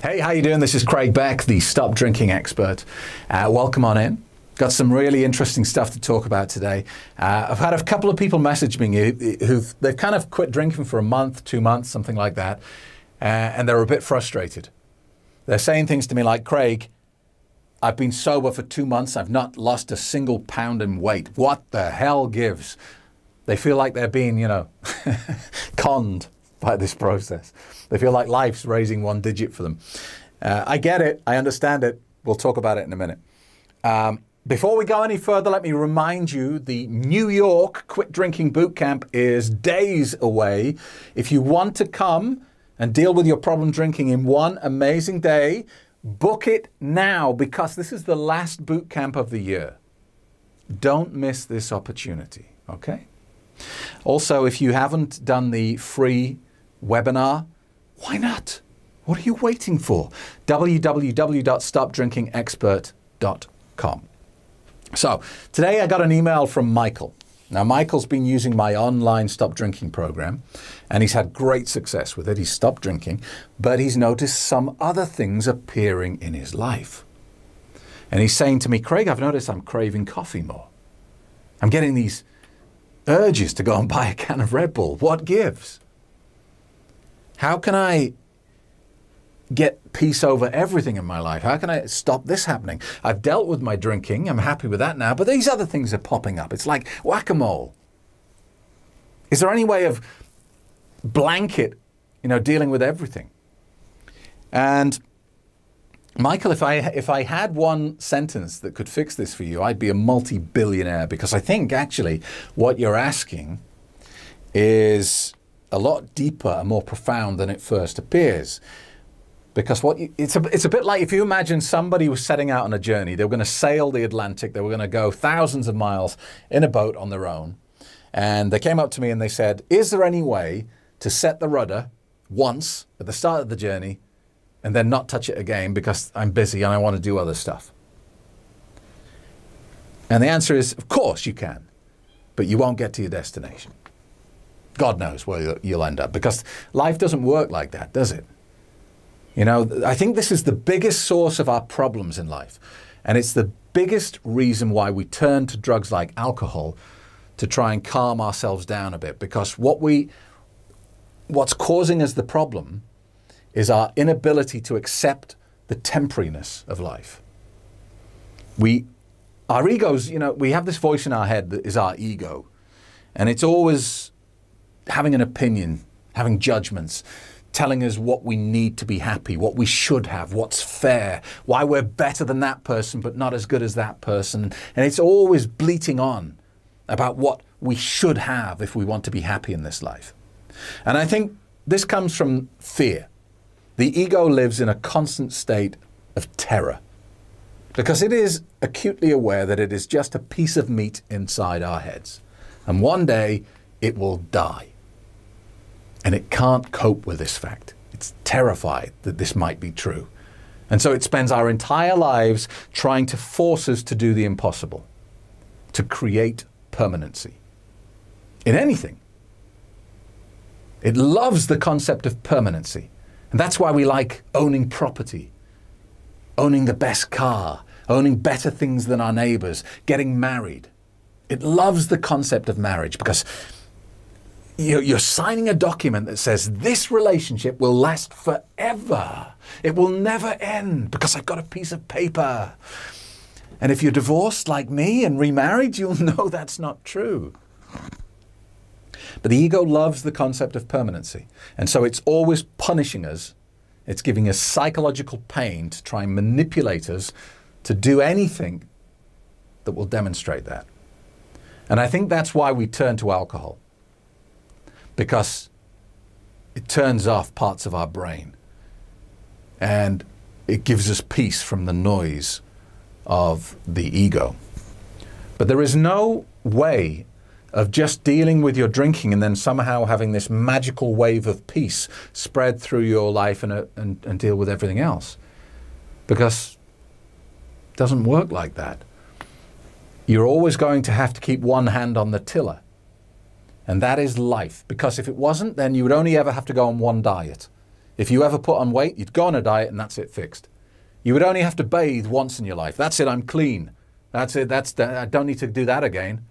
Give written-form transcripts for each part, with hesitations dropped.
Hey, how you doing? This is Craig Beck, the Stop Drinking expert. Welcome on in. Got some really interesting stuff to talk about today. I've had a couple of people message me they've kind of quit drinking for a month, 2 months, something like that, and they're a bit frustrated. They're saying things to me like, Craig, I've been sober for 2 months. I've not lost a single pound in weight. What the hell gives? They feel like they're being, conned by this process. They feel like life's raising one digit for them. I get it. I understand it. We'll talk about it in a minute. Before we go any further, let me remind you the New York Quit Drinking Bootcamp is days away. If you want to come and deal with your problem drinking in one amazing day, book it now because this is the last bootcamp of the year. Don't miss this opportunity, okay? Also, if you haven't done the free webinar, why not? What are you waiting for? www.stopdrinkingexpert.com. So today I got an email from Michael. Now Michael's been using my online stop drinking program and he's had great success with it. He's stopped drinking, but he's noticed some other things appearing in his life. And he's saying to me, Craig, I've noticed I'm craving coffee more. I'm getting these urges to go and buy a can of Red Bull. What gives? How can I get peace over everything in my life? How can I stop this happening? I've dealt with my drinking. I'm happy with that now, but these other things are popping up. It's like whack-a-mole. Is there any way of blanket, dealing with everything? And Michael, if I had one sentence that could fix this for you, I'd be a multi-billionaire, because I think actually what you're asking is a lot deeper and more profound than it first appears. Because it's a bit like if you imagine somebody was setting out on a journey. They were going to sail the Atlantic. They were going to go thousands of miles in a boat on their own. And they came up to me and they said, is there any way to set the rudder once at the start of the journey and then not touch it again because I'm busy and I want to do other stuff? And the answer is, of course you can, but you won't get to your destination. God knows where you'll end up, because life doesn't work like that, does it? I think this is the biggest source of our problems in life. And it's the biggest reason why we turn to drugs like alcohol to try and calm ourselves down a bit. Because what's causing us the problem is our inability to accept the temporariness of life. Our egos, we have this voice in our head that is our ego. And it's always having an opinion, having judgments, telling us what we need to be happy, what we should have, what's fair, why we're better than that person but not as good as that person. And it's always bleating on about what we should have if we want to be happy in this life. And I think this comes from fear. The ego lives in a constant state of terror because it is acutely aware that it is just a piece of meat inside our heads. And one day it will die. And it can't cope with this fact. It's terrified that this might be true. And so it spends our entire lives trying to force us to do the impossible, to create permanency in anything. It loves the concept of permanency. And that's why we like owning property, owning the best car, owning better things than our neighbors, getting married. It loves the concept of marriage because you're signing a document that says this relationship will last forever. It will never end because I've got a piece of paper. And if you're divorced like me and remarried, you'll know that's not true. But the ego loves the concept of permanency. And so it's always punishing us. It's giving us psychological pain to try and manipulate us to do anything that will demonstrate that. And I think that's why we turn to alcohol. Because it turns off parts of our brain and it gives us peace from the noise of the ego. But there is no way of just dealing with your drinking and then somehow having this magical wave of peace spread through your life and deal with everything else. Because it doesn't work like that. You're always going to have to keep one hand on the tiller. And that is life. Because if it wasn't, then you would only ever have to go on one diet. If you ever put on weight, you'd go on a diet and that's it, fixed. You would only have to bathe once in your life. That's it, I'm clean. That's it, I don't need to do that again.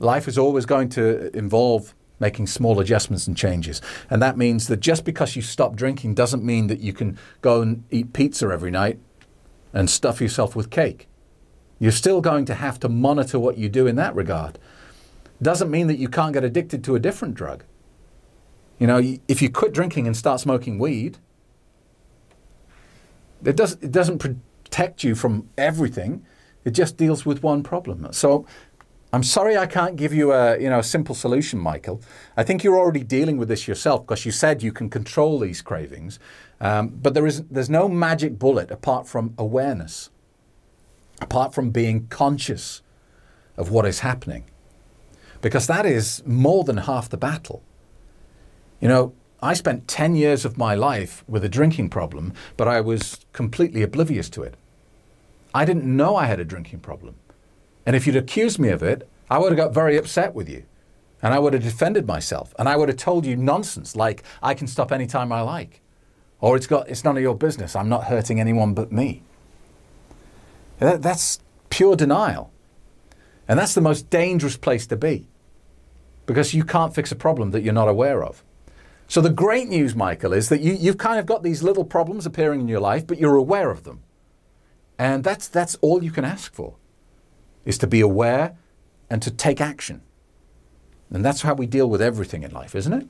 Life is always going to involve making small adjustments and changes. And that means that just because you stop drinking doesn't mean that you can go and eat pizza every night and stuff yourself with cake. You're still going to have to monitor what you do in that regard. Doesn't mean that you can't get addicted to a different drug. You know, if you quit drinking and start smoking weed, it doesn't protect you from everything. It just deals with one problem. So I'm sorry I can't give you a simple solution, Michael. I think you're already dealing with this yourself because you said you can control these cravings. But there's no magic bullet apart from awareness, apart from being conscious of what is happening. Because that is more than half the battle. You know, I spent 10 years of my life with a drinking problem, but I was completely oblivious to it. I didn't know I had a drinking problem. And if you'd accused me of it, I would have got very upset with you. And I would have defended myself. And I would have told you nonsense like, I can stop anytime I like. Or it's none of your business. I'm not hurting anyone but me. That's pure denial. And that's the most dangerous place to be. Because you can't fix a problem that you're not aware of. So the great news, Michael, is that you've kind of got these little problems appearing in your life, but you're aware of them. And that's all you can ask for, is to be aware and to take action. And that's how we deal with everything in life, isn't it?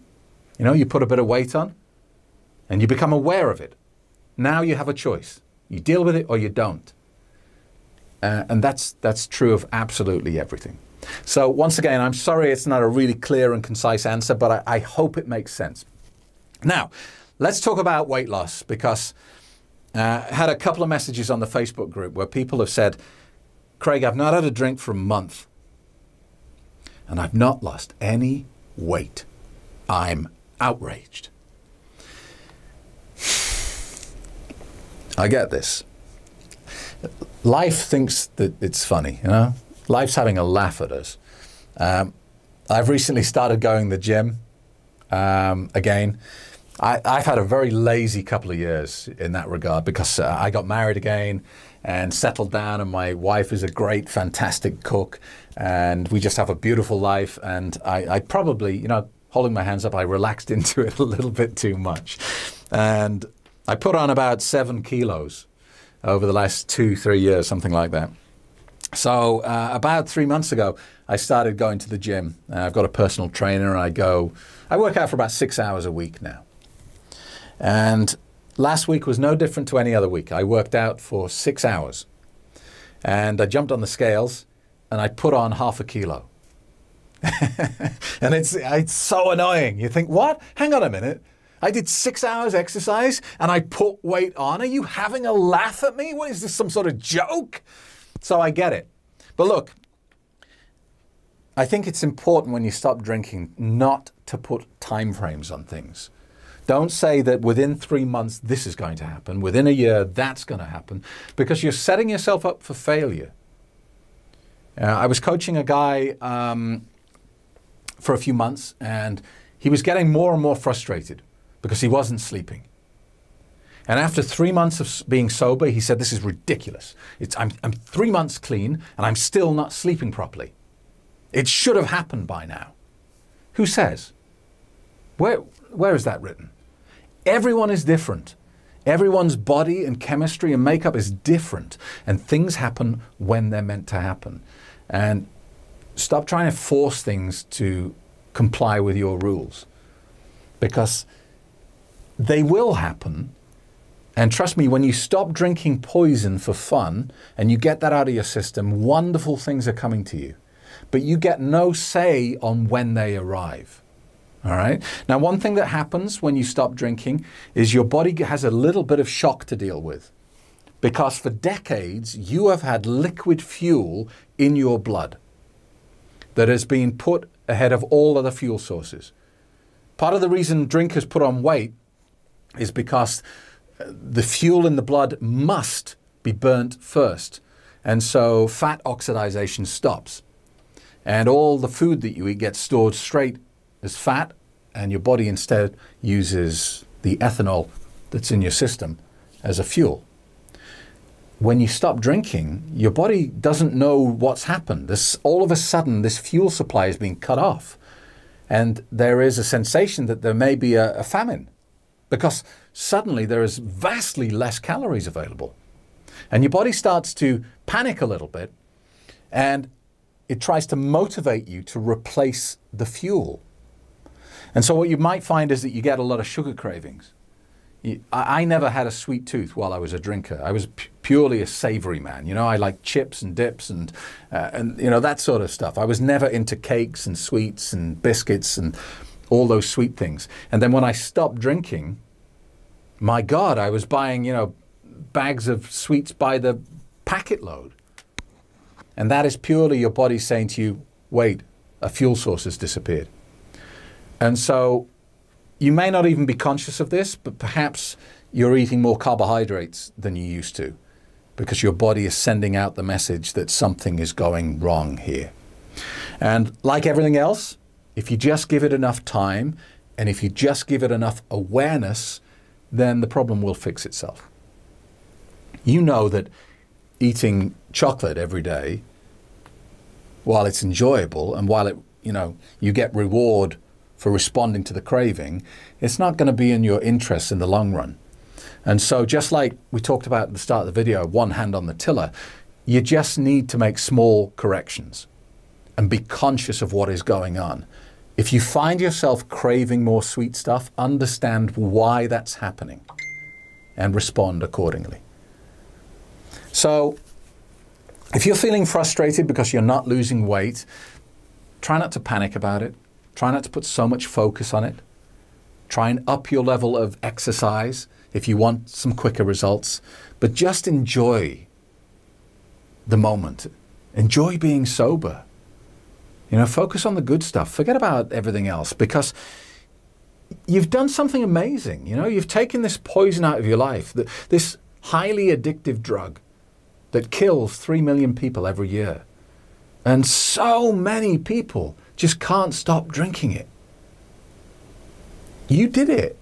You know, you put a bit of weight on and you become aware of it. Now you have a choice. You deal with it or you don't. And that's true of absolutely everything. So once again, I'm sorry it's not a really clear and concise answer, but I hope it makes sense. Now, let's talk about weight loss, because I had a couple of messages on the Facebook group where people have said, Craig, I've not had a drink for a month and I've not lost any weight. I'm outraged. I get this. Life thinks that it's funny, you know? Life's having a laugh at us. I've recently started going to the gym again. I've had a very lazy couple of years in that regard because I got married again and settled down, and my wife is a great, fantastic cook, and we just have a beautiful life. And I probably, you know, holding my hands up, I relaxed into it a little bit too much. And I put on about 7 kilos over the last 2-3 years, something like that. So about 3 months ago, I started going to the gym. I've got a personal trainer. I work out for about 6 hours a week now. And last week was no different to any other week. I worked out for 6 hours. And I jumped on the scales and I put on 0.5 kilo. And it's so annoying. You think, what? Hang on a minute. I did 6 hours exercise and I put weight on. Are you having a laugh at me? What is this, some sort of joke? So I get it. But look, I think it's important when you stop drinking not to put time frames on things. Don't say that within 3 months this is going to happen, within a year that's going to happen, because you're setting yourself up for failure. I was coaching a guy for a few months, and he was getting more and more frustrated because he wasn't sleeping. And after 3 months of being sober, he said, this is ridiculous. I'm 3 months clean and I'm still not sleeping properly. It should have happened by now. Who says? Where is that written? Everyone is different. Everyone's body and chemistry and makeup is different. And things happen when they're meant to happen. And stop trying to force things to comply with your rules, because they will happen. And trust me, when you stop drinking poison for fun and you get that out of your system, wonderful things are coming to you. But you get no say on when they arrive. All right? Now, one thing that happens when you stop drinking is your body has a little bit of shock to deal with. Because for decades, you have had liquid fuel in your blood that has been put ahead of all other fuel sources. Part of the reason drinkers put on weight is because the fuel in the blood must be burnt first. And so fat oxidation stops. And all the food that you eat gets stored straight as fat, and your body instead uses the ethanol that's in your system as a fuel. When you stop drinking, your body doesn't know what's happened. All of a sudden, this fuel supply is being cut off. And there is a sensation that there may be a famine, because suddenly there is vastly less calories available. And your body starts to panic a little bit, and it tries to motivate you to replace the fuel. And so what you might find is that you get a lot of sugar cravings. I never had a sweet tooth while I was a drinker. I was purely a savory man. You know, I like chips and dips and you know, that sort of stuff. I was never into cakes and sweets and biscuits and all those sweet things. And then when I stopped drinking, my God, I was buying, you know, bags of sweets by the packet load. And that is purely your body saying to you, wait, a fuel source has disappeared. And so you may not even be conscious of this, but perhaps you're eating more carbohydrates than you used to, because your body is sending out the message that something is going wrong here. And like everything else, if you just give it enough time, and if you just give it enough awareness, then the problem will fix itself. You know that eating chocolate every day, while it's enjoyable and while it, you know, you get reward for responding to the craving, it's not going to be in your interest in the long run. And so just like we talked about at the start of the video, one hand on the tiller, you just need to make small corrections and be conscious of what is going on. If you find yourself craving more sweet stuff, understand why that's happening and respond accordingly. So if you're feeling frustrated because you're not losing weight, try not to panic about it. Try not to put so much focus on it. Try and up your level of exercise if you want some quicker results. But just enjoy the moment. Enjoy being sober. You know, focus on the good stuff. Forget about everything else, because you've done something amazing. You know, you've taken this poison out of your life, this highly addictive drug that kills 3 million people every year. And so many people just can't stop drinking it. You did it.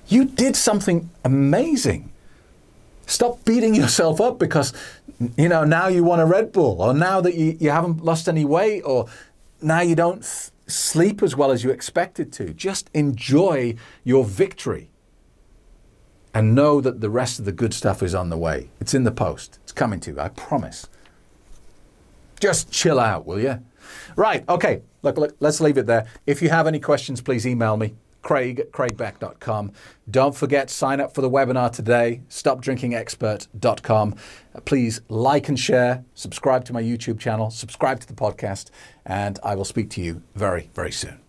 You did something amazing. Stop beating yourself up because, you know, now you want a Red Bull, or now that you haven't lost any weight, or now you don't sleep as well as you expected to. Just enjoy your victory and know that the rest of the good stuff is on the way. It's in the post. It's coming to you, I promise. Just chill out, will you? Right, okay, look, let's leave it there. If you have any questions, please email me, craig@craigbeck.com. Don't forget, sign up for the webinar today, stopdrinkingexpert.com. Please like and share, subscribe to my YouTube channel, subscribe to the podcast, and I will speak to you very, very soon.